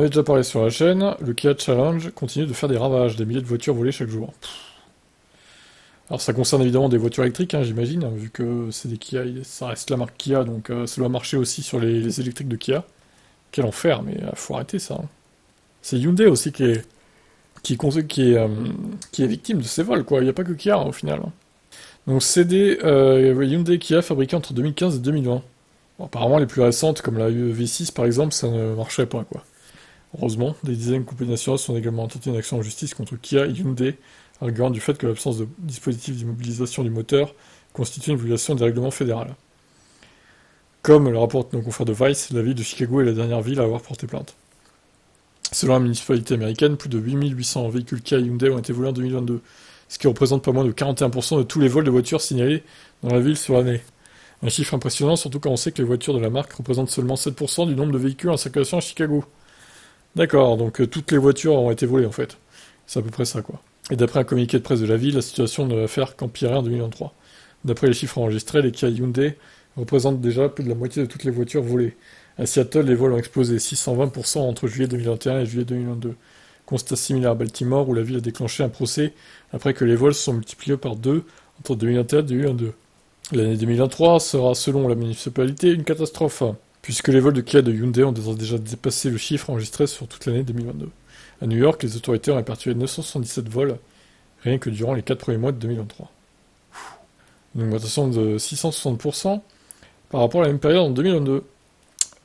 ai déjà parlé sur la chaîne, le Kia Challenge continue de faire des ravages, des milliers de voitures volées chaque jour. Alors ça concerne évidemment des voitures électriques, hein, j'imagine, hein, vu que c'est des Kia, ça reste la marque Kia, donc ça doit marcher aussi sur les électriques de Kia. Quel enfer, mais faut arrêter ça, hein. C'est Hyundai aussi qui est victime de ces vols, quoi. Il n'y a pas que Kia, hein, au final, hein. Donc c'est des Hyundai et Kia fabriqués entre 2015 et 2020. Bon, apparemment les plus récentes, comme la V6 par exemple, ça ne marchait pas, quoi. Heureusement, des dizaines de compagnies d'assurance sont également intentées une action en justice contre Kia et Hyundai, arguant du fait que l'absence de dispositif d'immobilisation du moteur constitue une violation des règlements fédéraux. Comme le rapportent nos confrères de Vice, la ville de Chicago est la dernière ville à avoir porté plainte. Selon la municipalité américaine, plus de 8800 véhicules Kia et Hyundai ont été volés en 2022, ce qui représente pas moins de 41% de tous les vols de voitures signalés dans la ville sur l'année. Un chiffre impressionnant, surtout quand on sait que les voitures de la marque représentent seulement 7% du nombre de véhicules en circulation à Chicago. D'accord, donc toutes les voitures ont été volées en fait. C'est à peu près ça, quoi. Et d'après un communiqué de presse de la ville, la situation ne va faire qu'empirer en 2023. D'après les chiffres enregistrés, les Kia Hyundai représentent déjà plus de la moitié de toutes les voitures volées. À Seattle, les vols ont explosé 620% entre juillet 2021 et juillet 2022. Constat similaire à Baltimore, où la ville a déclenché un procès après que les vols se sont multipliés par 2 entre 2021 et 2022. L'année 2023 sera, selon la municipalité, une catastrophe, puisque les vols de Kia et de Hyundai ont déjà dépassé le chiffre enregistré sur toute l'année 2022. À New York, les autorités ont répertorié 977 vols, rien que durant les 4 premiers mois de 2023. Une augmentation de 660% par rapport à la même période en 2022.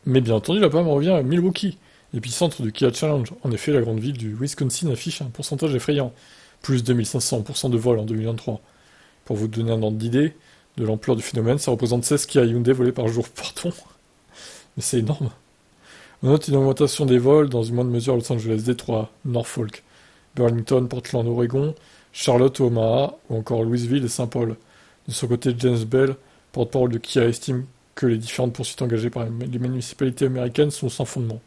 Mais bien entendu, la pomme revient à Milwaukee, épicentre du Kia Challenge. En effet, la grande ville du Wisconsin affiche un pourcentage effrayant, plus 2500% de vols en 2023. Pour vous donner un ordre d'idée de l'ampleur du phénomène, ça représente 16 Kia Hyundai volés par jour. Pardon. Mais c'est énorme. On note une augmentation des vols dans une moindre mesure à Los Angeles, Détroit, Norfolk, Burlington, Portland, Oregon, Charlotte, Omaha, ou encore Louisville et Saint-Paul. De son côté, James Bell, porte-parole de Kia, estime que les différentes poursuites engagées par les municipalités américaines sont sans fondement.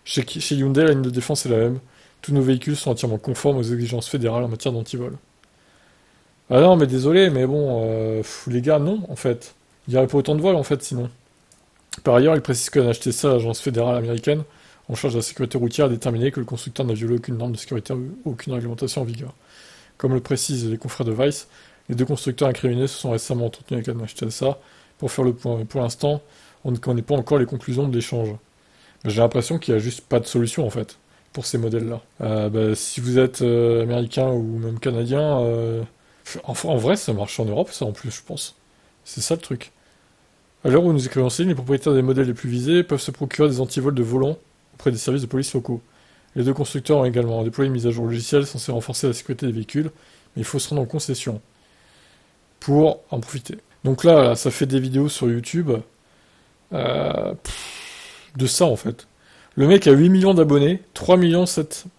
Chez Hyundai, la ligne de défense est la même. Tous nos véhicules sont entièrement conformes aux exigences fédérales en matière d'antivol. Ah non, mais désolé, mais bon, les gars, non, en fait. Il n'y aurait pas autant de vols, en fait, sinon. Par ailleurs, il précise que l'HTSA, l'agence fédérale américaine, en charge de la sécurité routière, a déterminé que le constructeur n'a violé aucune norme de sécurité ou aucune réglementation en vigueur. Comme le précisent les confrères de Vice, les deux constructeurs incriminés se sont récemment entretenus avec la HTSA pour faire le point. Mais pour l'instant, on ne connaît pas encore les conclusions de l'échange. J'ai l'impression qu'il n'y a juste pas de solution, en fait, pour ces modèles-là. Si vous êtes américain ou même canadien, en vrai, ça marche en Europe, ça, en plus, je pense. C'est ça, le truc. À l'heure où nous écrivons ces lignes, les propriétaires des modèles les plus visés peuvent se procurer des antivols de volants auprès des services de police locaux. Les deux constructeurs ont également déployé une mise à jour logicielle censée renforcer la sécurité des véhicules, mais il faut se rendre en concession pour en profiter. Donc là, ça fait des vidéos sur YouTube euh, de ça, en fait. Le mec a 8 millions d'abonnés, 3 700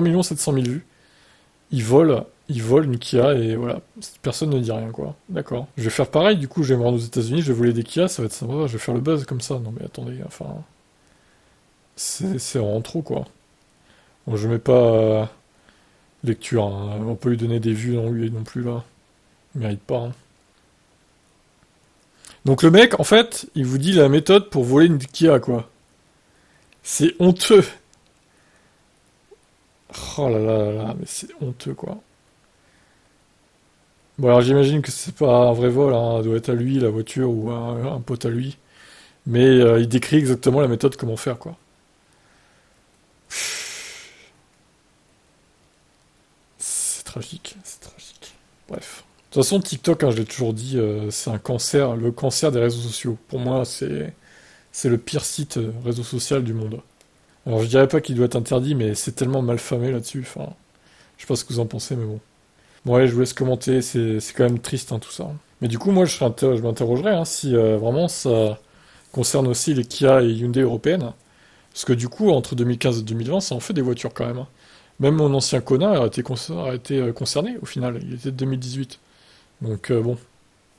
000 vues. Il vole une Kia et voilà, personne ne dit rien, quoi. D'accord. Je vais faire pareil, du coup, je vais me rendre aux États-Unis, je vais voler des Kia, ça va être sympa, je vais faire le buzz comme ça. Non mais attendez, enfin, c'est vraiment trop, quoi. Bon, je mets pas lecture, hein. On peut lui donner des vues non, lui non plus là. Il mérite pas, hein. Donc le mec, en fait, il vous dit la méthode pour voler une Kia, quoi. C'est honteux. Oh là là là là, mais c'est honteux, quoi. Bon, alors j'imagine que c'est pas un vrai vol, hein, ça doit être à lui, la voiture, ou un pote à lui. Mais il décrit exactement la méthode comment faire, quoi. C'est tragique, c'est tragique. Bref. De toute façon, TikTok, hein, je l'ai toujours dit, c'est un cancer, le cancer des réseaux sociaux. Pour moi, c'est le pire site réseau social du monde. Alors je dirais pas qu'il doit être interdit, mais c'est tellement mal famé là-dessus. Enfin, je sais pas ce que vous en pensez, mais bon. Bon, allez, je vous laisse commenter, c'est quand même triste, hein, tout ça. Mais du coup, moi, je m'interrogerais, hein, si vraiment ça concerne aussi les Kia et Hyundai européennes. Parce que du coup, entre 2015 et 2020, ça en fait des voitures quand même, hein. Même mon ancien Kona a été concerné au final, il était de 2018. Donc bon,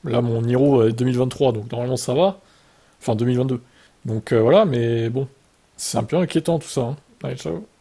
là mon Niro est 2023, donc normalement ça va. Enfin 2022. Donc voilà, mais bon, c'est un peu inquiétant tout ça, hein. Allez, ciao.